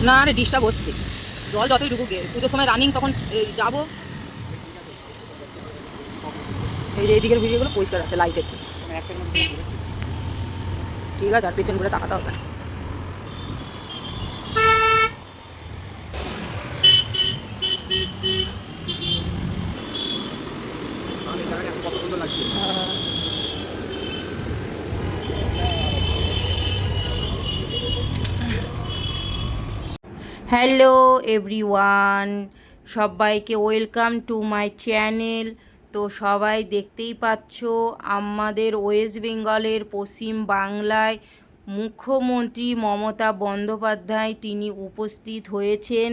না রে ডিস্টার্ব হচ্ছে, জল যতই ঢুকুক পুজোর সময় রানিং তখন যাবো। এই যে এইদিকের ভিডিওগুলো পরিষ্কার আছে লাইটের, ঠিক আছে, আর পেছন ঘুরে তাকাতে হবে না। হ্যালো এভরিওয়ান, সবাইকে ওয়েলকাম টু মাই চ্যানেল। তো সবাই দেখতেই পাচ্ছ আমাদের ওয়েস্ট বেঙ্গলের পশ্চিম বাংলায় মুখ্যমন্ত্রী মমতা বন্দ্যোপাধ্যায় তিনি উপস্থিত হয়েছেন।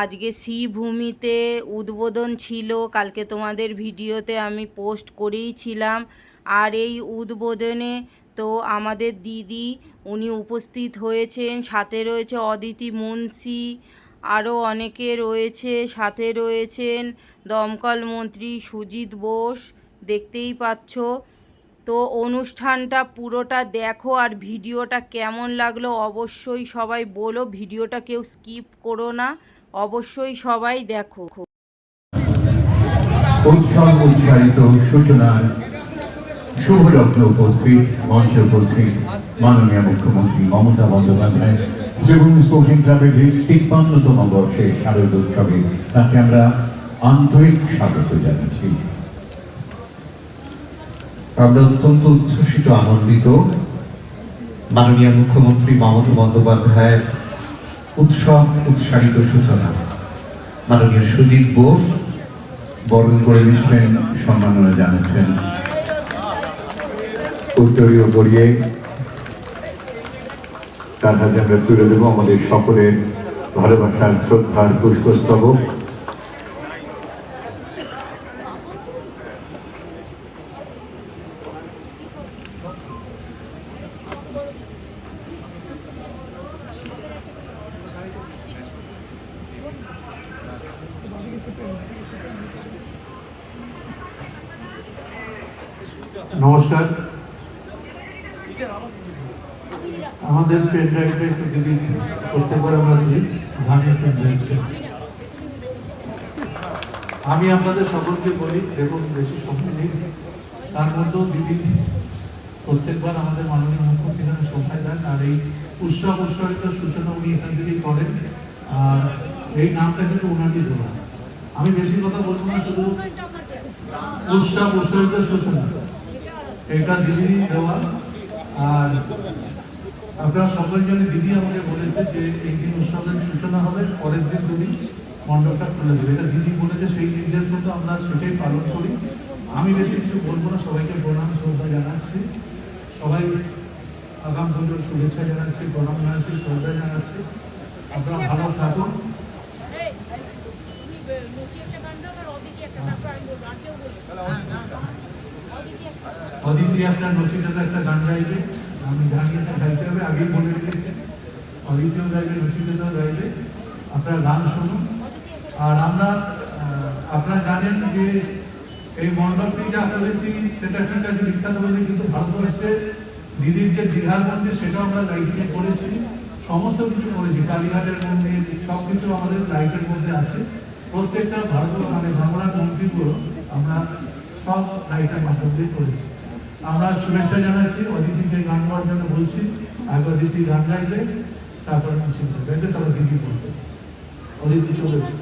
আজকে শ্রীভূমিতে উদ্বোধন ছিল, কালকে তোমাদের ভিডিওতে আমি পোস্ট করেইছিলাম। আর এই উদ্বোধনে তো আমাদের দিদি উনি উপস্থিত হয়েছেন, সাথে রয়েছে অদিতি মুন্সি, আরও অনেকে রয়েছে, সাথে রয়েছেন দমকল মন্ত্রী সুজিত বোস, দেখতেই পাচ্ছ। তো অনুষ্ঠানটা পুরোটা দেখো, আর ভিডিওটা কেমন লাগলো অবশ্যই সবাই বলো, ভিডিওটা কেউ স্কিপ করো না, অবশ্যই সবাই দেখো। উৎসব উৎসাহিত সূচনার শুভ লগ্নে উপস্থিত, মঞ্চে উপস্থিত মাননীয় মুখ্যমন্ত্রী মমতা বন্দ্যোপাধ্যায় শ্রীভূমি স্পোর্টিং ক্লাবের ৫৩তম বর্ষের শারদ উৎসবে তাকে আমরা আন্তরিক স্বাগত জানাচ্ছি। আমরা অত্যন্ত উচ্ছ্বসিত, আনন্দিত মাননীয় মুখ্যমন্ত্রী মমতা বন্দ্যোপাধ্যায়ের উৎসব উৎসাহিত সূচনা মাননীয় সুজিত বোস বরণ করে নিচ্ছেন, সম্মাননা জানাচ্ছেন। উত্তরীয় পরিয়ে তার হাতে আমরা তুলে দেব আমাদের সকলের ভালোবাসার শ্রদ্ধার পুষ্পস্তবক। নমস্কার। আমাদের পেন ড্রাইভটা একটু যদি করতে পারে আমরা ধানের পেন ড্রাইভটা। আমি আপনাদের সকলকে বলি, দেখুন বেশি সময় নেই, তার মধ্যেও দিদি প্রত্যেকবার আমাদের মাননীয় মুখ্যমন্ত্রী সময় দেন, আর এই উৎসব উৎসাহিত সূচনা উনি এখান থেকেই করেন, আর এই নামটা কিন্তু ওনারই দেওয়া। আমি বেশি কথা বলবো না, শুধু উৎসব উৎসাহিত সূচনা এটা দিদিরই দেওয়া। আর আপনারা সকল জনে দিদি আমাকে বলেছে যে এই দিন উৎসবের সূচনা হবে, পরের দিন তুমি মণ্ডপটা খুলে দেবে, এটা দিদি বলেছে, সেই নির্দেশ মতো আমরা সেটাই পালন করি। আমি বেশি কিছু বলবো না, সবাইকে প্রণাম শ্রদ্ধা জানাচ্ছি, সবাই আগাম পুজোর শুভেচ্ছা জানাচ্ছি, প্রণাম জানাচ্ছি, শ্রদ্ধা জানাচ্ছি। আপনারা ভালো থাকুন। অদিতি একটা নচিকেতা একটা গান গাইবে, আমি জানি এটা গাইতে হবে, আগেই বলে রেখেছি। অদিতিও গাইবে, নচিকেতাও গাইবে, আপনারা গান শুনুন। আর আমরা আপনারা জানেন যে এই মণ্ডপটি যা করেছি সেটা ঠিক আছে, বিখ্যাত বলে, কিন্তু ভারতবর্ষে দিদির যে দীঘার মন্দির সেটাও আমরা লাইটিংয়ে করেছি, সমস্ত কিছু করেছি, কালীঘাটের মন্দির সব কিছু আমাদের লাইটের মধ্যে আছে। প্রত্যেকটা বাংলার মন্দিরগুলো আমরা সব লাইটের মাধ্যম দিয়ে করেছি। আমরা শুভেচ্ছা জানাচ্ছি, অদিতিকে গান গাওয়ার জন্য বলছি, আগে অদিতি গান গাইবে, তারপরে গাইবে, তারপর দিদি বলবে। অদিতি চলেছে।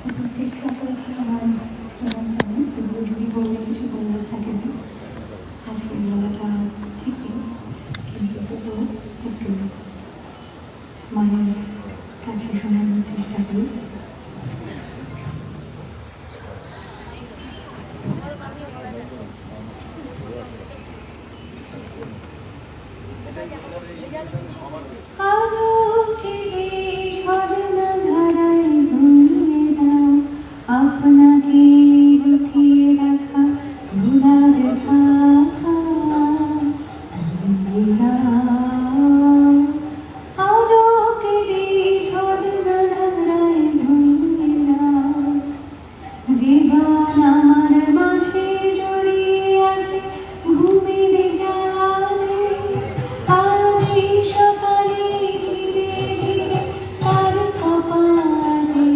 উপস্থিত সকলকে আমার প্রণাম জানাই। যদিও দিদি বললে কিছু বললে থাকে না আজকের বেলাটা থেকে, কিন্তু আলোকেরে ঝর্ণা ধারায় বইয়ে দাও আপনাকে লুকিয়ে রাখা ধুলার ঢাকা বইয়ে দাও। আলোকেরে ঝর্ণা ধারায় বইয়ে দাও জীবন আমার মাঝে জড়িয়ে আছে ঘুমের জালে আজি সকালে ধীরে ধীরে তার কপালে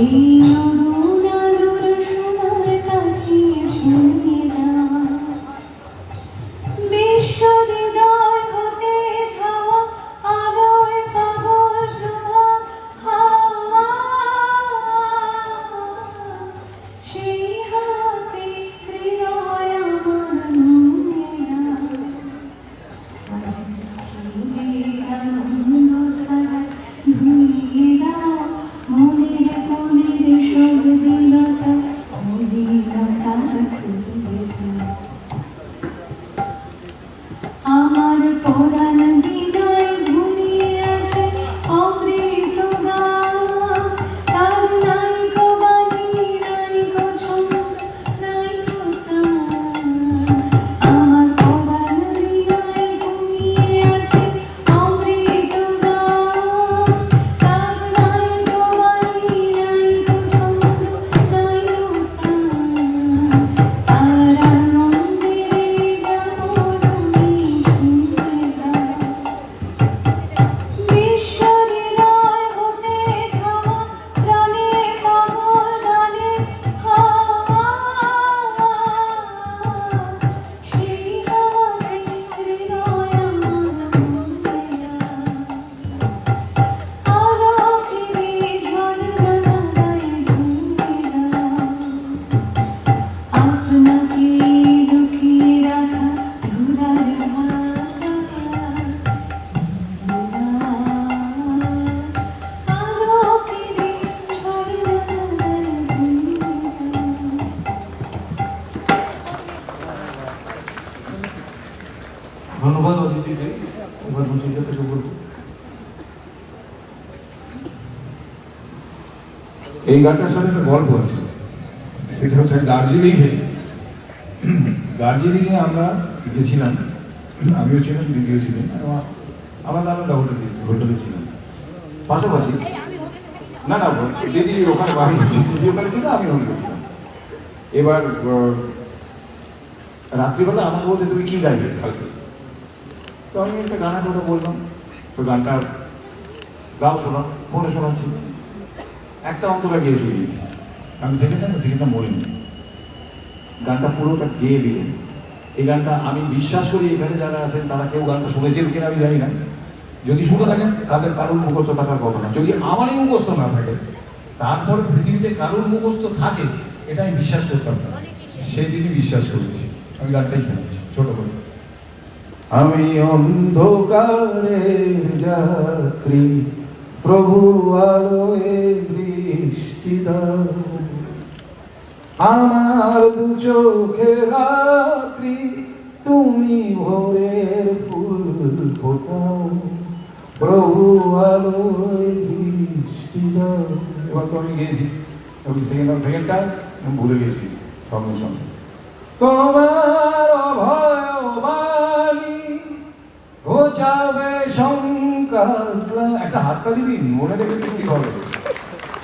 এই অরুণ আলোর সোনার কাছে শুনিয়ে দাও বিশ্বহৃদয় হতে ধাওয়া আলোয় পাগল ধোঁয়া হাওয়া সেই হাতে হৃদয় আমার নুয়ে দাও আজ খিলের অন্ধকার ধুইয়ে দাও মনের মনের সব দীনতা অধীনতা খুলে দাও আমার পরাণ হৃদয় ঘুমিয়ে আছে অমৃত গান তার নাইকো বাণী নাইকো ছন্দ নাইকো তান আমার পরাণ হৃদয় ঘুমিয়ে আছে অমৃত গান তার নাইকো বাণী নাইকো ছন্দ নাইকো তান তার আনন্দে যাবো তুমি শুনে দাও বিশ্বহৃদয় হতে ধাওয়া প্রাণে পাগল গানে হাওয়া সেই হাওয়াতে হৃদয় আমার নুয়ে দাও আলোকেরে ঝর্ণা ধারায় বইয়ে দাও আপনাকে লুকিয়ে রাখা ধুলার ঢাকা আলোকেরে ঝর্ণা ধারায় বইয়ে দাও। ধন্যবাদ অদিতিকে। এবার মুচিকা থেকে বলবো। এই গানটার সাথে একটা গল্প আছে, সেটা হচ্ছে দার্জিলিংয়ে আমরা গেছিলাম, আমিও ছিলাম, দিদিও ছিলেন, আলাদা আলাদা হোটেলে ছিলাম পাশাপাশি। না না, দিদি ওখানে বাড়ি আছে, দিদি ওখানে ছিল, আমি হোটেলে ছিলাম। এবার রাত্রিবেলা আমাকে বলতে তুমি কি গাইবে কালকে, তো আমি একটা গানের কথা বললাম, তো গানটা গাও শোনাম, ফোনে শোনাচ্ছি, একটা অন্তরা গিয়ে শুয়ে দিয়েছি। আমি সেকেন্ডটা মরিনি, গানটা পুরোটা গেয়ে দিলেন। এই গানটা আমি বিশ্বাস করি এখানে যারা আছেন তারা কেউ গানটা শুনেছেন কিনা আমি জানি না, যদি শুনে থাকেন তাদের কারোর মুখস্থ থাকার কথা না। যদি আমারই মুখস্থ না থাকে, তারপরে পৃথিবীতে কারোর মুখস্থ থাকে এটা আমি বিশ্বাস করতাম না, সেদিনই বিশ্বাস করেছি। আমি গানটাই শুনেছি ছোট করে। আমি অন্ধকারের যাত্রী, প্রভু আলোয় দৃষ্টি দাও, আমার দু চোখে রাত্রি, তুমি ভোরের ফুল ফোটাও, প্রভু আলোয় দৃষ্টি দাও। এবার তো আমি গেয়েছি, সেকেন্ডটা আমি ভুলে গেছি সঙ্গে সঙ্গে। তোমার অভয়বাণী ঘোচাবে শঙ্কা, একটা হাততালি দিন, মনে রেখে কি হবে।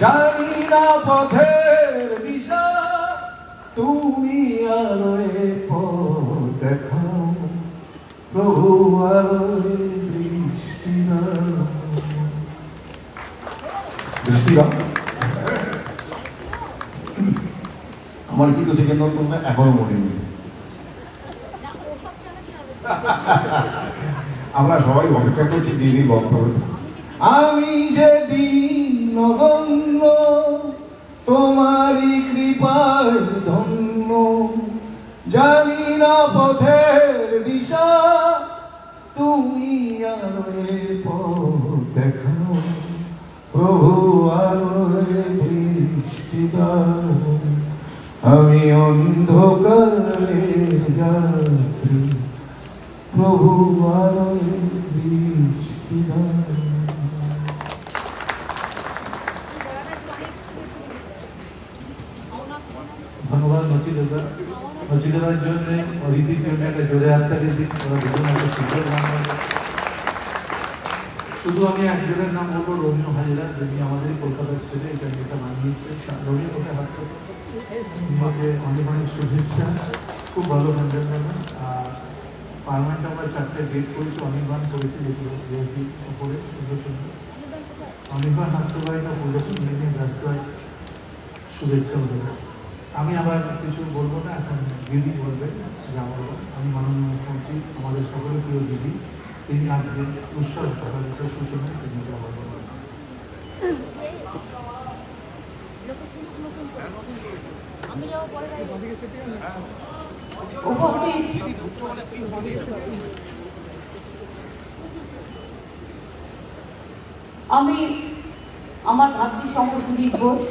জানি না পথের দিশা, তুমি আলোয় পথ দেখাও, প্রভু আলোয় দৃষ্টি দাও। দৃষ্টি দাও। আমার কিন্তু সেকেন্ড তোমরা এখনো মনে নেই। আমরা সবাই অপেক্ষা করছি দিদি বক্তব্য। আমি যে দিন নগণ্য, তোমারই কৃপায় ধন্য, জানি না পথের দিশা, তুমি আলোয় পথ দেখাও, প্রভু আলোয় দৃষ্টি দাও। আমি অন্ধকারের যাত্রী প্রভু আলোয় দৃষ্টি দাও। ধন্যবাদ নচিদার জন্য, অদিতির জন্য একটা জোরে হাততালি দিন। ওরা দুজন একটা সুন্দর গান গাইলো। শুধু আমি একজনের নাম বলবো, রোমিও হাজরা, যিনি আমাদের কলকাতার ছেলে, এটা যেটা বানিয়েছে। রোমিও ওকে হাত করো, ওকে অনেক অনেক শুভেচ্ছা। খুব ভালো গানটার গানা। আর পার্লামেন্ট আমরা 4টে ডেট করেছি, অনেকবার করেছি, যেগুলো উপরে সুন্দর সুন্দর। অনেকবার হাসতে পারি না, পুরোপুরি নিয়ে ব্যস্ত আছে। শুভেচ্ছা ওদের। আমি আবার কিছু বলবো না, এখন দিদি বলবেন যা বলবো। আমি মাননীয় মুখ্যমন্ত্রী, আমাদের সকলের প্রিয় দিদি, তিনি আজকে উৎসব সকালিত সূচনায় তিনি যা বলবেন। উপস্থিত আমি আমার ভাতৃ সম সুদীপ ঘোষ,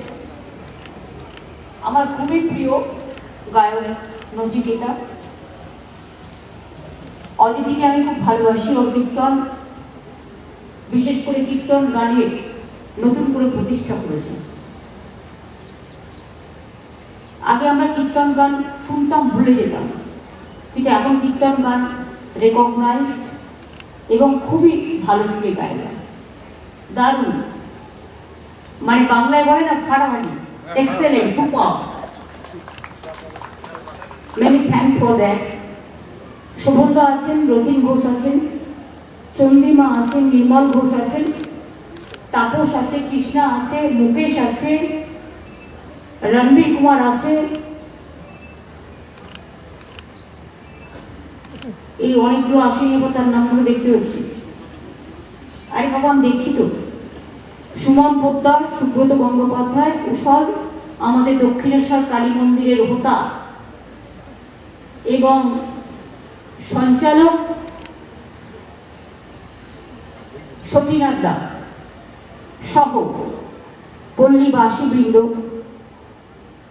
আমার খুবই প্রিয় গায়ক নচিকেতা। অদিতিকে আমি খুব ভালোবাসি। ওর কীর্তন, বিশেষ করে কীর্তন গানে নতুন করে প্রতিষ্ঠা করেছে। আগে আমরা কীর্তন গান শুনতাম, ভুলে যেতাম, কিন্তু এখন কীর্তন গান রেকগনাইজ এবং খুবই ভালো সুরে গায়, দারুণ। মানে বাংলায় বলে না ফাটাফাটি, excellent, super. Many thanks for that. শোভনদা আছেন, রতিন ঘোষ আছেন, চন্দ্রিমা আছেন, নির্মল ঘোষ আছেন, তাপস আছে, কৃষ্ণা আছে, মুকেশ আছে, রণবীর কুমার আছে। এই অনেকগুলো আসেনি, তার নামগুলো দেখতে হচ্ছে। আরে বাবা, আমি দেখছি তো। সুমন পোদ্দার, সুব্রত গঙ্গোপাধ্যায়, কুশল আমাদের দক্ষিণেশ্বর কালী মন্দিরের হোতা এবং সঞ্চালক সতীনাথ দা সহ পল্লীবাসীবৃন্দ,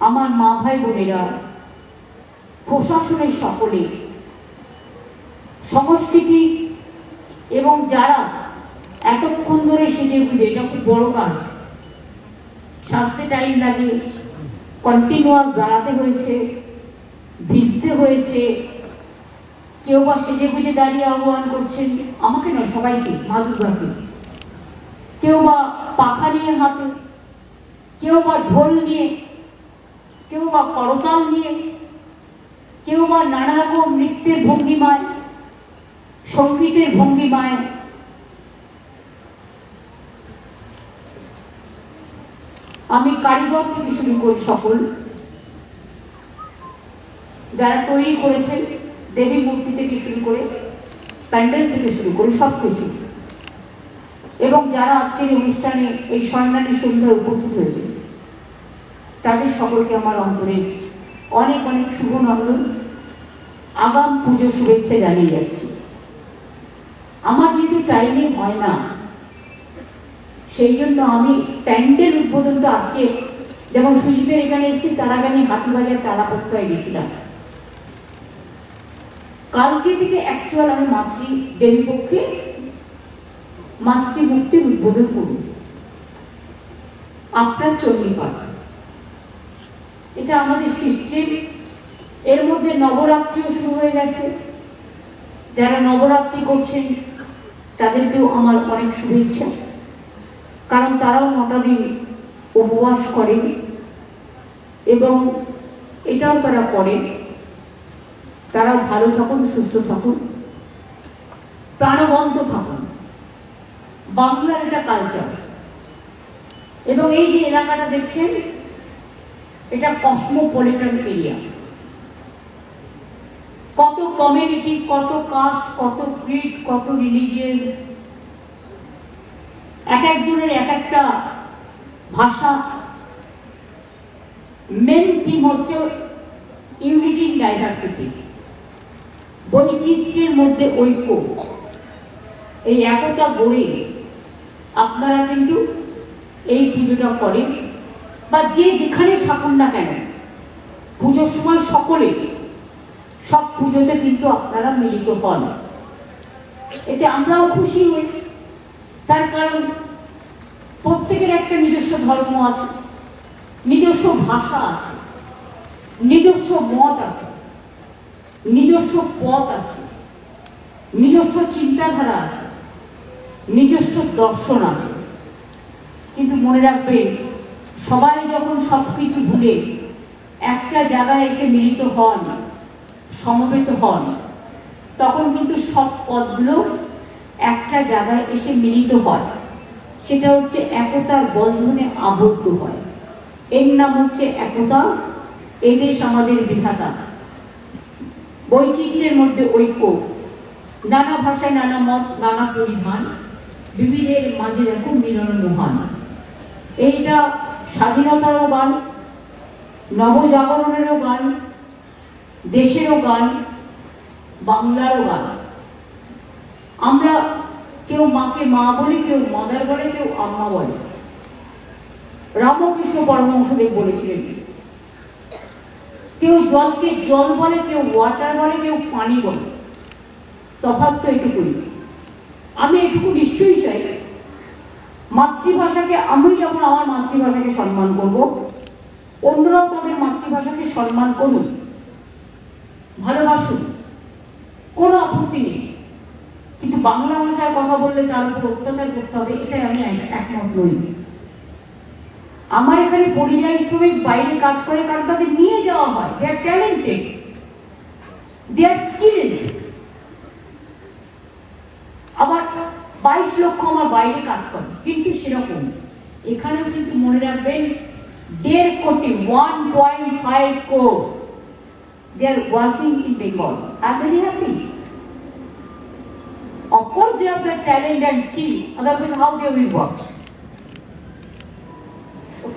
আমার মা ভাই বোনেরা, প্রশাসনের সকলে, সংস্কৃতি এবং যারা এতক্ষণ ধরে সেজে বুঝে, এটা খুব বড় কাজ, সাজতে টাইম লাগে, কন্টিনিউয়াস দাঁড়াতে হয়েছে, ভিজতে হয়েছে, কেউ বা সেজে বুঝে দাঁড়িয়ে আহ্বান করছেন, আমাকে নয় সবাইকে, মা দুর্গাকে, কেউ বা পাখা নিয়ে হাতে, কেউ বা ঢোল নিয়ে, কেউ বা করতাল নিয়ে, কেউ বা নানা রকম নৃত্যের ভঙ্গিমায়, সঙ্গীতের ভঙ্গিমায়। আমি কারিগর থেকে শুরু করি, সকল যারা তৈরি করেছেন, দেবী মূর্তি থেকে শুরু করে, প্যান্ডেল থেকে শুরু করে সবকিছু, এবং যারা আজকের অনুষ্ঠানে এই স্বর্ণালী সন্ধ্যায় উপস্থিত হয়েছে, তাদের সকলকে আমার অন্তরে অনেক অনেক শুভ নন্দন, আগাম পুজো শুভেচ্ছা জানিয়ে যাচ্ছি। আমার যেহেতু টাইমে হয় না, সেই জন্য আমি প্যান্ডেল উদ্বোধনটা আজকে, যেমন সুশীতের এখানে এসেছি, তার আগে আমি হাতিবাজার তারাপত্রায় গেছিলাম। কালকে থেকে অ্যাকচুয়াল আমি দেবী পক্ষে মাতৃমূর্তির উদ্বোধন করব আপনার চণ্ডীপাঠ। এটা আমাদের সিস্টেম। এর মধ্যে নবরাত্রিও শুরু হয়ে গেছে। যারা নবরাত্রি করছেন তাদেরকেও আমার অনেক শুভেচ্ছা, কারণ তারাও 9টা দিন উপবাস করেন এবং এটাও তারা করেন। তারা ভালো থাকুন, সুস্থ থাকুন, প্রাণবন্ত থাকুন। বাংলার এটা কালচার। এবং এই যে এলাকাটা দেখছেন, এটা কসমোপলিটন এরিয়া। কত কমিউনিটি, কত কাস্ট, কত ক্রিড, কত রিলিজিয়াস, এক একজনের এক একটা ভাষা। মেন থিম হচ্ছে ইউনিটি ইন ডাইভার্সিটি, বৈচিত্র্যের মধ্যে ঐক্য। এই একতা গড়ে আপনারা কিন্তু এই পুজোটা করেন, বা যে যেখানে থাকুন না কেন, পুজোর সময় সকলে সব পুজোতে কিন্তু আপনারা মিলিত হন, এতে আমরাও খুশি হই। তার কারণ প্রত্যেকের একটা নিজস্ব ধর্ম আছে, নিজস্ব ভাষা আছে, নিজস্ব মত আছে, নিজস্ব পথ আছে, নিজস্ব চিন্তাধারা আছে, নিজস্ব দর্শন আছে। কিন্তু মনে রাখবেন, সবাই যখন সবকিছু ভুলে একটা জায়গায় এসে মিলিত হন, সমবেত হন, তখন কিন্তু সব পথগুলো একটা জায়গায় এসে মিলিত হয়। সেটা হচ্ছে একতার বন্ধনে আবদ্ধ হয়। এর নাম হচ্ছে একতা। এদেশ আমাদের বিধাতা। বৈচিত্র্যের মধ্যে ঐক্য, নানা ভাষা, নানা মত, নানা পরিধান, বিবিধের মাঝে দেখো মিলন মহান। এইটা স্বাধীনতারও গান, নবজাগরণেরও গান, দেশেরও গান, বাংলারও গান। আমরা কেউ মাকে মা বলি, কেউ মাদার বলে, কেউ আম্মা বলে। রামকৃষ্ণ পরমহংসদেব বলেছিলেন, কেউ জলকে জল বলে, কেউ ওয়াটার বলে, কেউ পানি বলে। তফাৎ তো এটুকুই। আমি এটুকু নিশ্চয়ই চাই, মাতৃভাষাকে, আমি যেমন আমার মাতৃভাষাকে সম্মান করব, অন্যরাও তাদের মাতৃভাষাকে সম্মান করুন, ভালোবাসুন, কোনো আপত্তি নেই। কিন্তু বাংলা ভাষায় কথা বললে তার উপর অত্যাচার করতে হবে, এটাই আমি একমত নই। আমার এখানে পরিযায়ী শ্রমিক বাইরে কাজ করে, কারণ তাদের নিয়ে যাওয়া হয়। দে আর ট্যালেন্টেড, দে আর স্কিলড। আবার 22 লক্ষ আমার বাইরে কাজ করে, কিন্তু সেরকম এখানেও কিন্তু মনে রাখবেন 1.5 কোটি, 1.5 crores they are working in Bengal. I'm very happy. Of course they have the talent and skill, otherwise how they will work?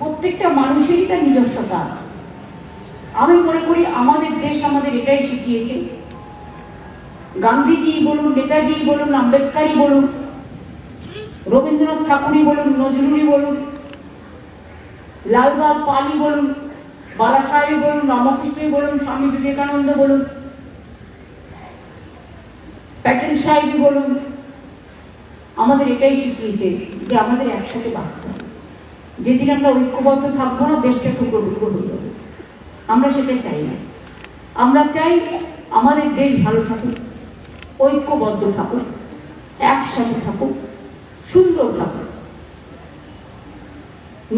প্রত্যেকটা মানুষেরই তার নিজস্বতা আছে। আমি মনে করি আমাদের দেশ আমাদের এটাই শিখিয়েছে। গান্ধীজি বলুন, নেতাজি বলুন, আম্বেদকরই বলুন, রবীন্দ্রনাথ ঠাকুরই বলুন, নজরুলই বলুন, লালবাগ পালি বলুন, বালাসাহেবই বলুন, রামকৃষ্ণই বলুন, স্বামী বিবেকানন্দ বলুন, প্যাটেল সাহেবই বলুন, আমাদের এটাই শিখিয়েছে যে আমাদের একসাথে বাঁচতে হবে। যেদিন আমরা ঐক্যবদ্ধ থাকবো না, দেশটা টুকরো টুকরো হয়ে যাবে। আমরা সেটা চাই না। আমরা চাই আমাদের দেশ ভালো থাকুক, ঐক্যবদ্ধ থাকুক, একসাথে থাকুক, সুন্দর থাকুক।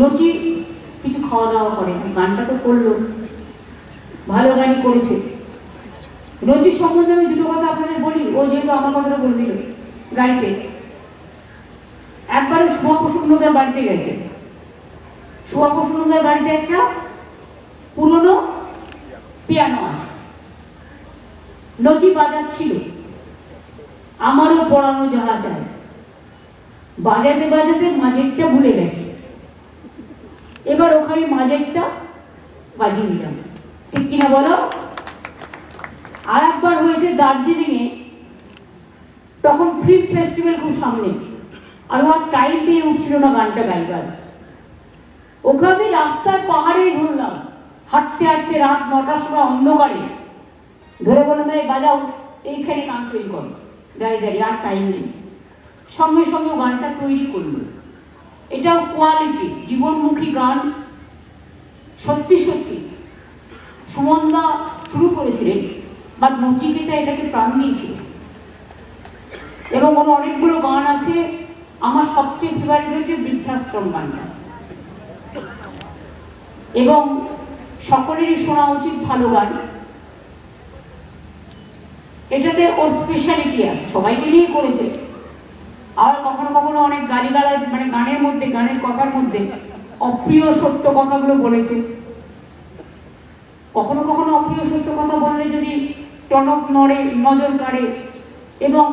নচি কিছু খাওয়া দাওয়া করে না, গানটা তো করলো, ভালো গানই করেছে। নচির সম্বন্ধে আমি দুটো কথা আপনাদের বলি। ও যেহেতু আমার কথাটা বলে দিল, গাড়িতে একবার সুভাপ্রসন্নদার বাড়িতে গেছে। সুভাপ্রসন্নদার বাড়িতে একটা পুরনো পিয়ানো আছে, নচি বাজাচ্ছিল আমারও পড়ানো যাহা চায়। বাজাতে বাজাতে মাঝেরটা ভুলে গেছে। এবার ওখানে মাঝেরটা বাজিয়ে দিলাম, ঠিক কিনা বলো? আর একবার হয়েছে দার্জিলিংয়ে, তখন ফিল্ম ফেস্টিভ্যাল খুব সামনে, আর আমার টাইম পেয়ে উঠছিল না গানটা গাইবার। ওকে আমি রাস্তার পাহাড়েই ধরলাম, হাঁটতে হাঁটতে রাত 9টার সময় অন্ধকারে ধরে বললাম, এই বাজাও, এইখানে গান তৈরি করো, দাঁড়িয়ে দাঁড়িয়ে, আর টাইম নেই। সঙ্গে সঙ্গে গানটা তৈরি করলো। এটাও কোয়ালিটি, জীবনমুখী গান। সত্যি সত্যি সুমনদা শুরু করেছিলেন, বা নচিকেতা এটাকে প্রাণ দিয়েছিল। এবং ওর অনেকগুলো গান আছে। আমার সবচেয়ে ফেভারিট হচ্ছে বৃদ্ধাশ্রম গানটা, এবং সকলেরই শোনা উচিত, ভালো গান। এটাতে ওর স্পেশালিটি আছে, সবাইকে নিয়ে করেছে। আর কখনো কখনো অনেক গালিগালাজ, মানে গানের মধ্যে, গানের কথার মধ্যে অপ্রিয় সত্য কথাগুলো বলেছে। কখনো কখনো অপ্রিয় সত্য কথা বললে যদি টনক নড়ে, নজর কাড়ে, এবং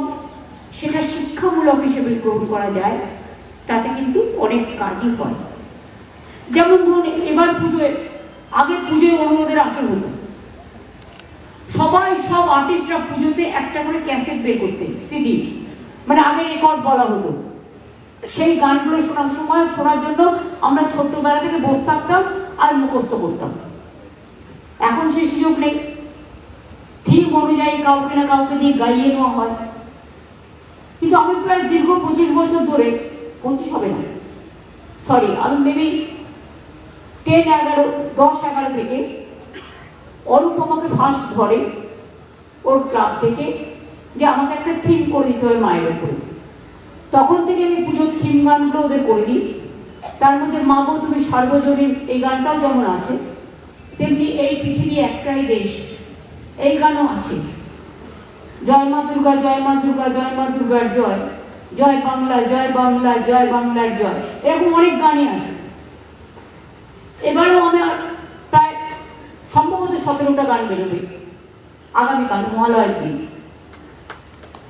সেটা শিক্ষামূলক হিসেবে গ্রহণ করা যায়, তাতে কিন্তু অনেক কাজই হয়। যেমন ধরুন, এবার পুজোয়, আগে পুজোয় অনুরোধের আসর হতো, সবাই, সব আর্টিস্টরা পুজোতে একটা করে ক্যাসেট বের করতেন, সিডি, মানে আগে রেকর্ড বলা হতো। সেই গানগুলো শোনার সময়, শোনার জন্য আমরা ছোট্টবেলা থেকে বসে থাকতাম আর মুখস্থ করতাম। এখন সে সুযোগ নেই, থিম অনুযায়ী কাউকে না কাউকে দিয়ে গাইয়ে নেওয়া হয়। কিন্তু আমি প্রায় দীর্ঘ 25 বছর ধরে, 25 হবে না, সরি, আমি মেবি 10-11 থেকে অরূপ আমাকে ফার্স্ট ধরে ওর ক্লাব থেকে যে আমাকে একটা থিম করে দিতে হবে মায়ের উপরে। তখন থেকে আমি পুজোর থিম গানগুলো ওদের করে দিই। তার মধ্যে মা গো তুমি সার্বজনীন এই গানটাও যেমন আছে, তেমনি এই পৃথিবী একটাই দেশ এই গানও আছে। জয় মা দুর্গা, জয় মা দুর্গা, জয় মা দুর্গার জয়, জয় বাংলা, জয় বাংলা, জয় বাংলার জয়, এরকম অনেক গানই আছে। এবারেও আমার প্রায় সম্ভবত 17টা গান বেরোবে আগামীকাল মহালয়ের দিন।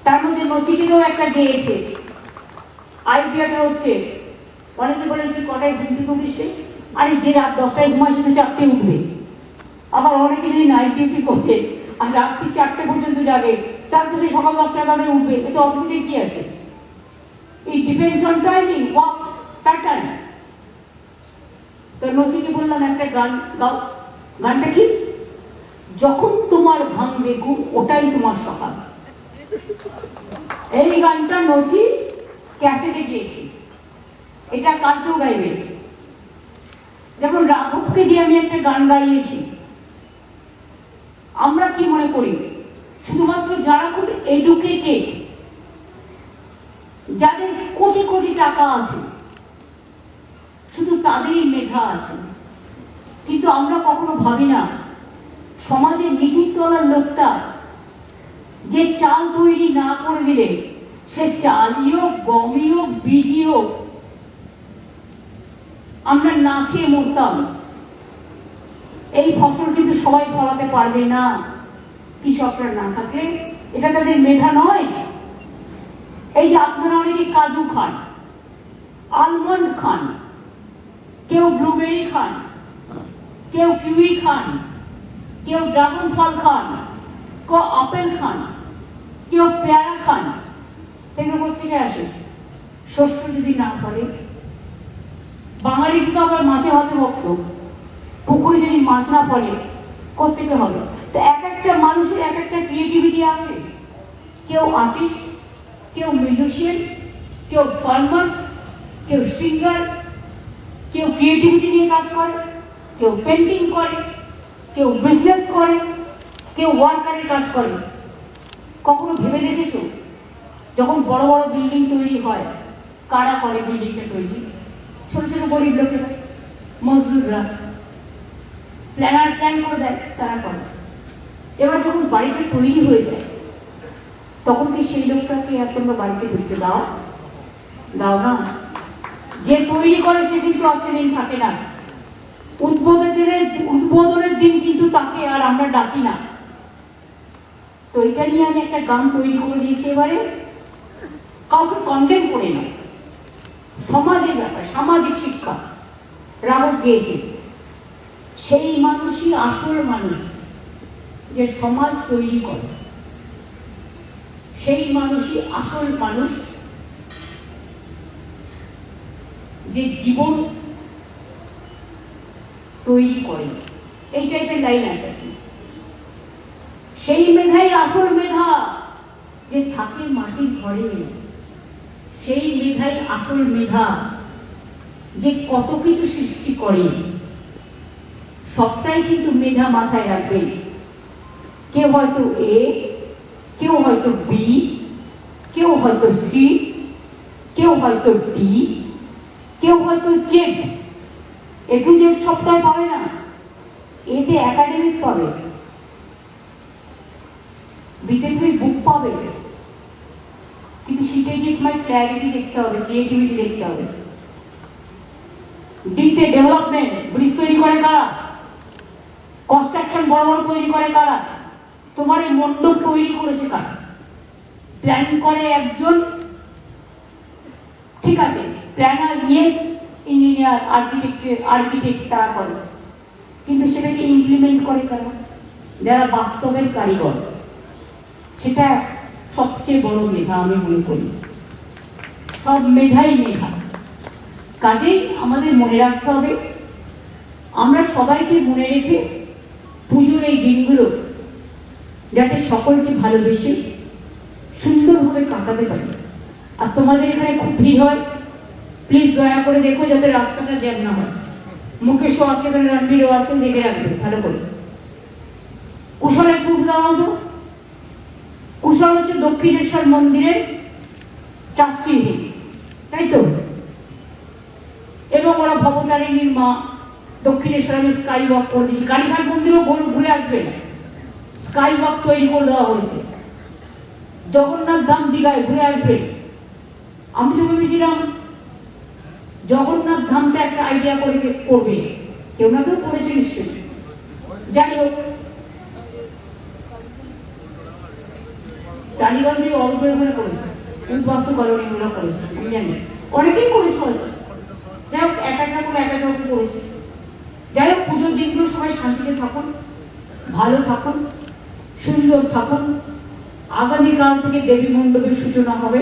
তার মধ্যে নচিকেতেও একটা গেয়েছে। আইডিয়াটা হচ্ছে, অনেকে বলে কি কটায় ঘুম থেকে উঠছে, আরে যে রাত 10টায় ঘুমায় সে তো 4টে উঠবে। আবার অনেকে যদি নাইট ডিউটি করে আর রাত্রি 4টে পর্যন্ত যাবে, তার তো সে সকাল 10টা-11টায় উঠবে, এতে অসুবিধে কি আছে? It depends on timing, walk pattern. তো নচিকে বললাম একটা গান গাও। গানটা কি? যখন তোমার ভাঙবে ঘুম ওটাই তোমার সকাল। এই গানটা নচি ক্যাসেটে গিয়েছি, এটা কালকেও গাইবে। যেমন রাঘবকে দিয়ে আমি একটা গান গাইয়েছি। আমরা কি মনে করি শুধুমাত্র যারা খুব এডুকেটেড, যাদের কোটি কোটি টাকা আছে, শুধু তাদেরই মেধা আছে। কিন্তু আমরা কখনো ভাবি না সমাজের নিচুর তলার লোকটা যে চাল তৈরি না করে দিলে, সে চালই হোক, গমই হোক, বীজই হোক, আমরা না খেয়ে মরতাম। এই ফসল কিন্তু সবাই ফলাতে পারবে না কৃষকরা না থাকলে। এটা তাদের মেধা নয়। এই যে আপনারা অনেকে কাজু খান, আলমন্ড খান, কেউ ব্লুবেরি খান, কেউ কিউই খান, কেউ ড্রাগন ফল খান, কেউ আপেল খান, কেউ পেয়ারা খান, সেগুলো কোথেকে আসে? শস্য যদি না করে। বাঙালি তো আবার মাছে ভাতে ভক্ত, পুকুরে যদি মাছ না পড়ে কোথেকে হবে? তো এক একটা মানুষের এক একটা ক্রিয়েটিভিটি আছে। কেউ আর্টিস্ট, কেউ মিউজিশিয়ান, কেউ ফার্মার্স, কেউ সিঙ্গার, কেউ ক্রিয়েটিভিটি নিয়ে কাজ করে, কেউ পেন্টিং করে, কেউ বিজনেস করে, কেউ ওয়ার্কারের কাজ করে। কখনো ভেবে দেখেছো যখন বড় বড় বিল্ডিং তৈরি হয়, কারা করে বিল্ডিংটা তৈরি? ছোট ছোট গরিব লোকেরা, মজদুররা। প্ল্যানার প্ল্যান করে দেয়, তারা করে। এবার যখন বাড়িটা তৈরি হয়ে যায়, তখন কি সেই লোকটাকে আর তোমরা বাড়িতে ঢুকতে দাও? দাও না। যে তৈরি করে সে কিন্তু অচেদিন থাকে না। উদ্বোধনের দিন কিন্তু তাকে আর আমরা ডাকি না। তো এটা নিয়ে আমি একটা গান তৈরি করে দিয়েছি এবারে। কাউকে কন্ডেম করে না, সমাজের ব্যাপার, সামাজিক শিক্ষা। রাঘব গিয়েছে, সেই মানুষই আসল মানুষ যে সমাজ তৈরি করে। সেই মানুষই আসল মানুষ যে জীবন তৈরি করে। এই টাইপের লাইন আছে। সেই মেধাই আসল মেধা যে থাকে মাটির ঘরে। সেই মেধাই আসল মেধা যে কত কিছু সৃষ্টি করে। সবটাই কিন্তু মেধা মাথায় রাখবেন। কেউ হয়তো এ, কেউ হয়তো বি, কেউ হয়তো সি, কেউ হয়তো ডি, কেউ হয়তো জেড। এ টু জেড সবটাই পাবে না। এতে একাডেমিক পাবে, বিতে তুমি বুক পাবে, কিন্তু সিটে গিয়ে তোমার ক্ল্যারিটি দেখতে হবে, ক্রিয়েটিভিটি দেখতে হবে। ডিতে ডেভেলপমেন্ট, ব্রিজ তৈরি করে কারা? কনস্ট্রাকশন বড় বড় তৈরি করে কারা? তোমার এই মণ্ডপ তৈরি করেছে কারা? প্ল্যান করে একজন, ঠিক আছে, প্ল্যানার ইয়েস, ইঞ্জিনিয়ার, আর্কিটেক্ট তারা করে, কিন্তু সেটাকে ইমপ্লিমেন্ট করে কারা? যারা বাস্তবের কারিগর। সেটা সবচেয়ে বড় মেধা আমি মনে করি। সব মেধাই মেধা। কাজেই আমাদের মনে রাখতে হবে, আমরা সবাইকে মনে রেখে পুজোর এই দিনগুলো যাতে সকলকে ভালোবেসে সুন্দরভাবে কাটাতে পারি। আর তোমাদের এখানে খুব ভিড় হয়, প্লিজ দয়া করে দেখো যাতে রাস্তাটা জ্যাম না হয়। মুকেশও আছে, এখানে রণবীরও আছে, দেখে রাখবে ভালো করে। কুশলের প্রুফ দেওয়া হতো। কুশল হচ্ছে দক্ষিণেশ্বর মন্দিরের ট্রাস্টি, তাই তো? এবং ওরা ভবতারিণীর মা, দক্ষিণেশ্বর আমি স্কাই ওয়াক করে দিয়েছি। কালীঘাট মন্দিরও ঘুরে আসবে, স্কাই ওয়াক তৈরি করে দেওয়া হয়েছে। জগন্নাথ ধাম দীঘায় ঘুরে আসবে। আমি তো ভেবেছিলাম জগন্নাথ ধামটা একটা আইডিয়া করে করবে, কেউ না কেউ করেছে নিশ্চয়ই। যাই হোক, টালিগঞ্জে অল্পের ওখানে করেছে, উদ্বাস্তু কলোনি ওগুলো করেছে, আমি জানি অনেকেই করেছে হয়তো। যাই হোক, এক একটা করে এক এক রকম করেছে। যাই হোক, পুজোর দিনগুলো সবাই শান্তিতে থাকুন, ভালো থাকুন, সুন্দর থাকুন। আগামীকাল থেকে দেবী মণ্ডপের সূচনা হবে।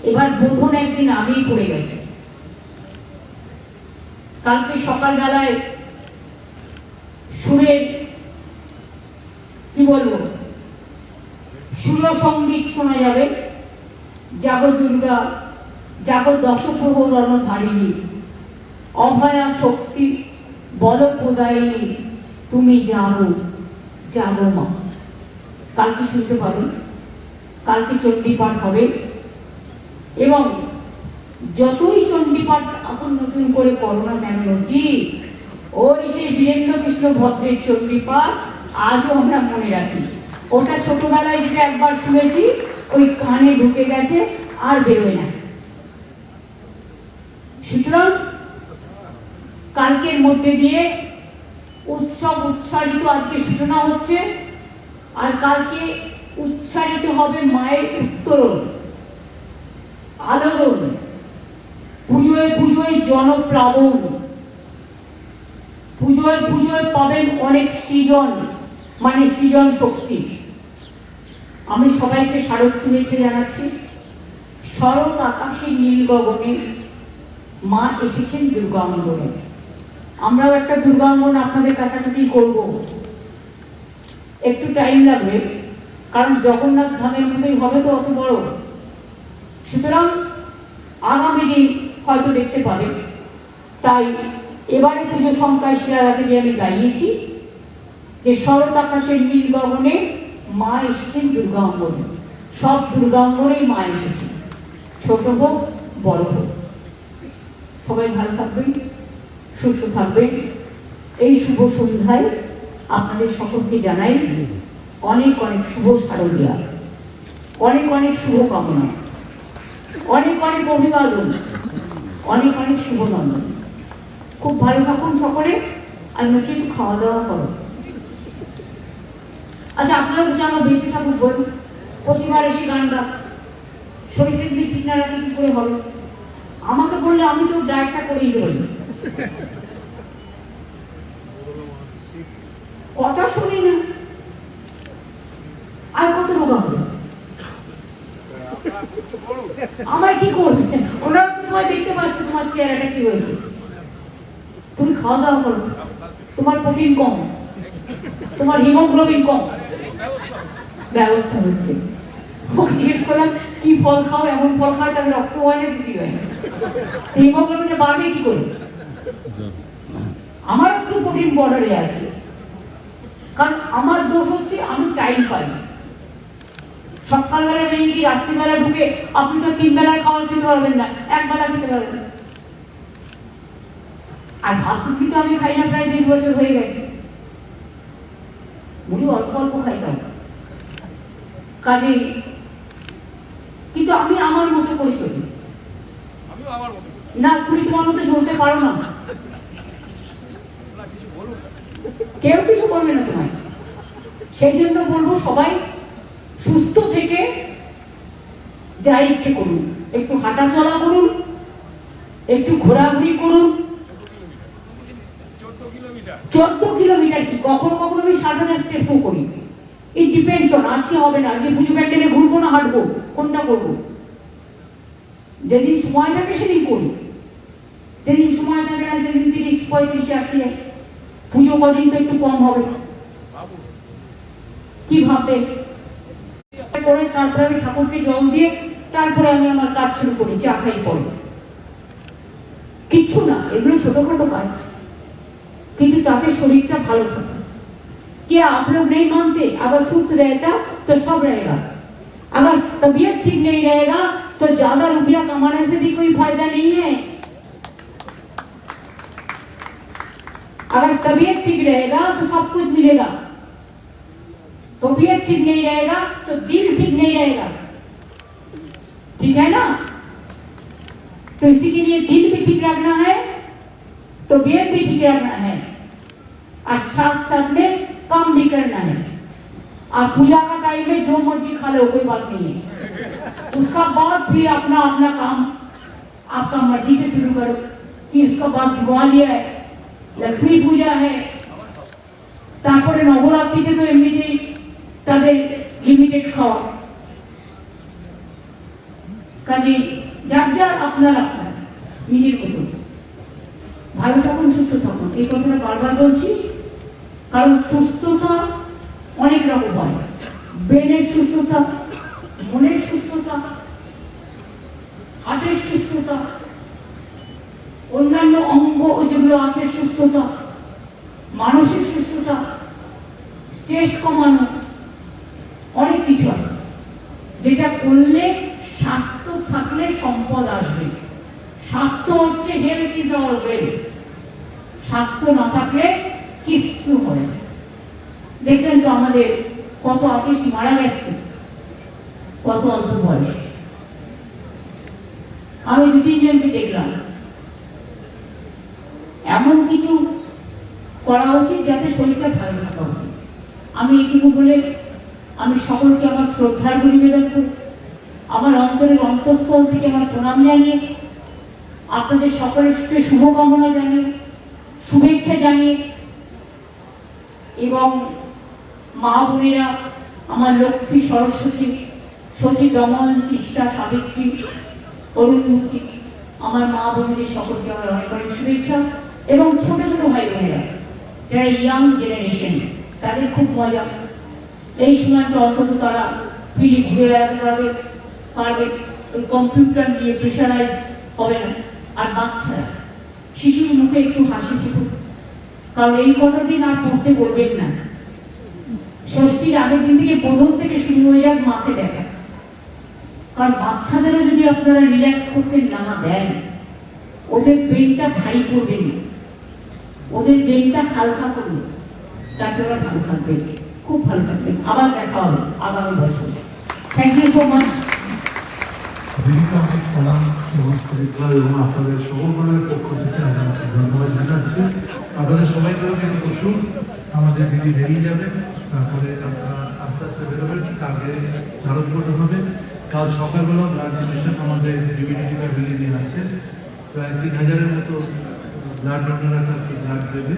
এবার বোধন একদিন আগেই পড়ে গেছে। কালকে সকালবেলায় সুরের কি বলবো, সুর সঙ্গীত শোনা যাবে। জাগো দুর্গা, জাগো দশপ্রহর রণধারিণী, অভয়া শক্তি বল প্রদায়িনী, তুমি জাগো জাগো মা। কালকে শুনতে পাবেন, কালকে চণ্ডীপাঠ হবে। এবং যতই চণ্ডীপাঠ এখন নতুন করে করো না কেন জি, ওই সেই বীরেন্দ্র কৃষ্ণ ভদ্রের চণ্ডীপাঠ আজও আমরা মনে রাখি। ওটা ছোটবেলায় যেটা একবার শুনেছি, ওই কানে ঢুকে গেছে, আর বেরোয় না। সুতরাং কালকের মধ্যে দিয়ে উৎসব উৎসারিত আজকে সূচনা হচ্ছে। আর কালকে উৎসারিত হবে মায়ের উত্তরণ, আলোড়ন, পুজোয় পুজোয় জনপ্লাবন, পুজোয় পুজোয় পাবেন অনেক সৃজন, মানে সৃজন শক্তি। আমি সবাইকে স্মারক শুভেচ্ছা জানাচ্ছি। শরৎ আকাশের নীল গগনে মা এসেছেন দুর্গাঙ্গনে। আমরাও একটা দুর্গাঙ্গন আপনাদের কাছাকাছি করব। একটু টাইম লাগবে, কারণ জগন্নাথ ধামের মতোই হবে তো, অত বড়। সুতরাং আগামী দিন হয়তো দেখতে পাবেন। তাই এবারে পুজো সংখ্যায় শিলারাতে যে আমি গাইয়েছি যে শরৎ আকাশের নীল গগনে মা এসেছেন দুর্গাঙ্গনে। সব দুর্গাঙ্গনেই মা এসেছেন, ছোট হোক বড় হোক। সবাই ভালো থাকবেন, সুস্থ থাকবেন। এই শুভ সন্ধ্যায় আপনাদের সকলকে জানাই অনেক অনেক শুভ শারদীয়া, অনেক অনেক শুভকামনা, অনেক অনেক অভিবাদন, অনেক অনেক শুভনন্দন। খুব ভালো থাকুন সকলে। আর নচিত খাওয়া দাওয়া করো। আচ্ছা, আপনারা তো জানো বেঁচে থাকুন বলুন, প্রতিবার এসে গান গান, শরীরটা যদি ঠিক না রাখি কি করে হবে? আমাকে বললে আমি তো ডায়েটটা করেই দেবো। কথা শুনি না, আর কত রোগা হবে? আমায় কি করবে? ওনারা তোমায় দেখতে পাচ্ছে তোমার চেহারাটা কি হয়েছে। তুমি খাওয়া দাওয়া করো, তোমার প্রোটিন কম, তোমার হিমোগ্লোবিন কম। ব্যবস্থা হচ্ছে। জিজ্ঞেস করলাম কি ফল খাও, এমন ফল খাও তাহলে রক্ত হয় না, বেশি হয় না, হিমোগ্লোবিনটা বাড়বে কি করে? আমার একটু প্রোটিন বর্ডারে আছে, কারণ আমার দোষ হচ্ছে আমি টাইম পাই না। সকালবেলা বেরিয়ে কি রাত্রিবেলা ঢুকে আপনি তো 3 বেলার খাবার খেতে পারবেন না, 1 বেলা খেতে পারবেন। আর ভাত রুটি তো আমি খাই না প্রায় 20 বছর হয়ে গেছে। বলি অল্প অল্প খাইতাম কাজে, কিন্তু আমি আমার মতো করে চলি না। তুমি তোমার মতো চলতে পারো না, কেউ কিছু বলবে না তোমায়। সেই জন্য বলবো সবাই সুস্থ থেকে যা ইচ্ছে করুন, একটু হাঁটা চলা করুন, একটু ঘোরাঘুরি করুন। 14 কিলোমিটার কি, কখনো কখনো আমি 7,000 স্টেপও করি। ইট ডিপেন্ডস অন আজকে হবে না, আজকে পুজো প্যান্ডেলে ঘুরবো না হাঁটবো, কোনটা করবো? যেদিন সময় থাকে সেদিন করি, যেদিন সময় থাকে না সেদিন 30-35 আসি। পুজো কদিন তো একটু কম হবে, কি ভাববে? পরে তারপরে আমি ঠাকুরকে জল দিয়ে তারপরে আমি আমার কাজ শুরু করি, চা খাই পরে। কিচ্ছু না, এগুলো ছোটখাটো কাজ, কিন্তু তাতে শরীরটা ভালো থাকে। क्या आप लोग नहीं मानते? अगर सुस्त रहता तो सब रहेगा, अगर तबीयत ठीक नहीं रहेगा तो ज्यादा रुपया कमाने से भी कोई फायदा नहीं है। अगर तबीयत ठीक रहेगा तो सब कुछ मिलेगा, तबीयत ठीक नहीं रहेगा तो दिल ठीक नहीं रहेगा, ठीक है ना? तो इसी के लिए दिल भी ठीक रखना है, तबीयत भी ठीक रखना है, और साथ साथ में काम भी करना है। और पूजा का टाइम में जो मर्जी खा लो, कोई बात नहीं है, उसका बाद फिर अपना अपना काम आपका मर्जी से शुरू करो। कि उसका बाद दिवाली है, लक्ष्मी पूजा है, তারপরে নবরাত্রিতে তো এমনিতেই তাদের লিমিটেড খাওয়া, কাজে যার যার আপনার আপনার নিজের মতো ভালো থাকুন, সুস্থ থাকুন। এই কথাটা বারবার বলছি, কারণ সুস্থতা অনেক রকম হয়। ব্রেনের সুস্থতা, মনের সুস্থতা, হার্টের সুস্থতা, অন্যান্য অঙ্গ যেগুলো আছে সুস্থতা, মানসিক সুস্থতা, স্ট্রেস কমানো, অনেক কিছু আছে যেটা করলে স্বাস্থ্য থাকলে সম্পদ আসবে। স্বাস্থ্য হচ্ছে হেলথ ইজ আওয়ার ওয়েলথ, স্বাস্থ্য না থাকলে কিচ্ছু হয় না। দেখলেন তো আমাদের কত আর্টিস্ট মারা গেছে, কত অল্প বয়সে। আমি 2-3 জনকে দেখলাম। এমন কিছু করা উচিত যাতে শরীরটা ভালো থাকা উচিত। আমি এইটুকু বলে আমি সকলকে আমার শ্রদ্ধার নিবেদন করি, আমার অন্তরের অন্তঃস্থল থেকে আমার প্রণাম জানিয়ে, আপনাদের সকলকে শুভকামনা জানিয়ে, শুভেচ্ছা জানিয়ে, এবং মা বোনেরা, আমার লক্ষ্মী, সরস্বতী, সতী, দমন, তিষ্টা, সাবিত্রী, অরুণমুখী, আমার মা বোনেদের সকলকে আমার অনেক অনেক শুভেচ্ছা। এবং ছোট ছোট ভাই বোনেরা যারা ইয়াং জেনারেশন, তাদের খুব মজা। এই সময়টা অন্তত তারা ফ্রিলি ঘুরে বেড়াতে পারবে, ওই কম্পিউটার নিয়ে প্রেশারাইজ হবে না। আর বাচ্চারা, শিশুর মুখে একটু হাসি ফুটুক, কারণ এই কটা দিন আর পড়তে বলবেন না। ষষ্ঠীর আগের দিন থেকে প্রথম থেকে শুরু হয়ে যাক মাকে দেখা, কারণ বাচ্চাদেরও যদি আপনারা রিল্যাক্স করতে না দেন, ওদের ব্রেনটা ভারী করবেন, ওদের ব্রেনটা হালকা করুন, তাতে ওরা ভালো থাকবে, খুব ভালো থাকবেন। আবার দেখা হবে আগামী বছর। Thank you so much. দিদিকে অনেক প্রণাম সমস্ত বিপ্লব এবং আপনাদের সকলের পক্ষ থেকে আমি ধন্যবাদ জানাচ্ছি। আপনাদের সবাইকে এখানে বসুন, আমাদের দিদি বেরিয়ে যাবেন, তারপরে আপনারা আস্তে আস্তে বেরোবেন, তারপরে ভারত ভোট হবে। কাল সকালবেলা ব্লাড ডোনেশন আমাদের ডিভিনিটি প্যাভিলিয়নে আছে, প্রায় 3000-এর মতো ব্লাড ডোনাররা তাকে ব্লাড দেবে।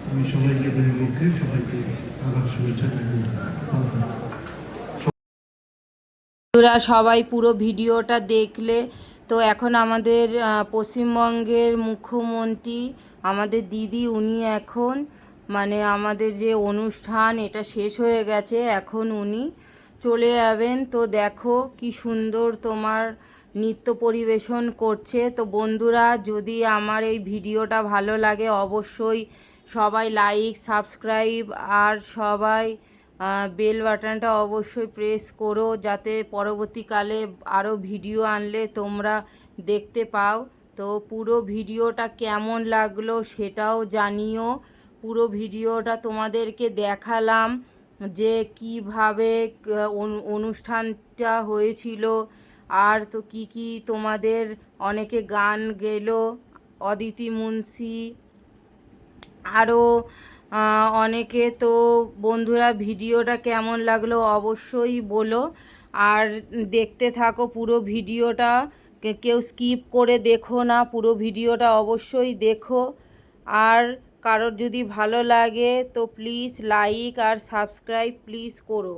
আমি সবাইকে এদের পক্ষে সবাইকে আগাম শুভেচ্ছা জানাই। বন্ধুরা সবাই পুরো ভিডিওটা দেখলে তো। এখন আমাদের পশ্চিমবঙ্গের মুখ্যমন্ত্রী আমাদের দিদি, উনি এখন মানে আমাদের যে অনুষ্ঠান এটা শেষ হয়ে গেছে, এখন উনি চলে যাবেন। তো দেখো কি সুন্দর তোমার নৃত্য পরিবেশন করছে। তো বন্ধুরা, যদি আমার এই ভিডিওটা ভালো লাগে অবশ্যই সবাই লাইক, সাবস্ক্রাইব আর সবাই বেল বাটনটা অবশ্যই প্রেস করো, যাতে পরবর্তীকালে আরও ভিডিও আনলে তোমরা দেখতে পাও। তো পুরো ভিডিওটা কেমন লাগলো সেটাও জানিও। পুরো ভিডিওটা তোমাদেরকে দেখালাম যে কিভাবে অনুষ্ঠানটা হয়েছিল, আর তো কি কি তোমাদের অনেকে গান গেলো, অদিতি মুন্সি, আরও অনেকে। তো বন্ধুরা, ভিডিওটা কেমন লাগলো অবশ্যই বলো, আর দেখতে থাকো পুরো ভিডিওটা, কেউ স্কিপ করে দেখো না, পুরো ভিডিওটা অবশ্যই দেখো। আর কারোর যদি ভালো লাগে তো প্লিজ লাইক আর সাবস্ক্রাইব প্লিজ করো।